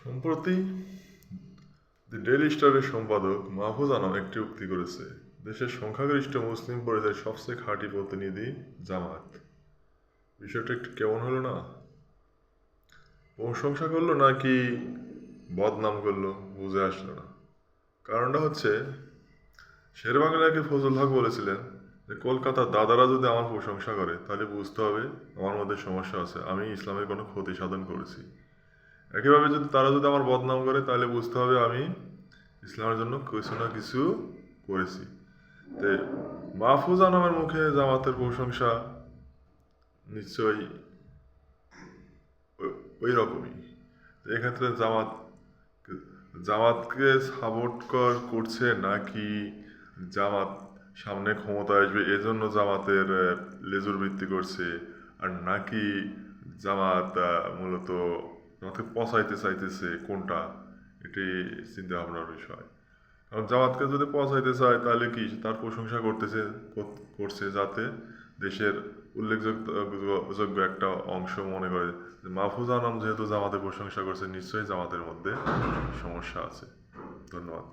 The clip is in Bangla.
সম্প্রতি দি ডেইলি স্টারের সম্পাদক মাহফুজ আনাম একটি উক্তি করেছে, দেশের সংখ্যাগরিষ্ঠ মুসলিম পরিচয়ের সবচেয়ে খাঁটি প্রতিনিধি জামাত। বিষয়টা একটু কেমন হলো না? প্রশংসা করলো নাকি বদনাম করলো বুঝে আসলো না। কারণটা হচ্ছে, শের বাংলাকে ফজল হক বলেছিলেন যে কলকাতার দাদারা যদি আমার প্রশংসা করে তাহলে বুঝতে হবে আমার মধ্যে সমস্যা আছে, আমি ইসলামের কোনো ক্ষতি সাধন করেছি। একইভাবে তারা যদি আমার বদনাম করে তাহলে বুঝতে হবে আমি ইসলামের জন্য কিছু না কিছু করেছি। তো মাহফুজ আনামের মুখে জামাতের প্রশংসা নিশ্চয়ই ওই রকমই। এক্ষেত্রে জামাতকে সাপোর্ট করছে নাকি জামাত সামনে ক্ষমতা আসবে এজন্য জামাতের লেজুর ভিত্তি করছে, আর নাকি জামাত মূলত জামাতকে পচাইতে চাইতেছে, কোনটা? এটি চিন্তা ভাবনার বিষয়। কারণ জামাতকে যদি পচাইতে চায় তাহলে কি তার প্রশংসা করছে যাতে দেশের উল্লেখযোগ্য একটা অংশ মনে করে যে মাহফুজ আনাম যেহেতু জামাতের প্রশংসা করছে, নিশ্চয়ই জামাতের মধ্যে সমস্যা আছে। ধন্যবাদ।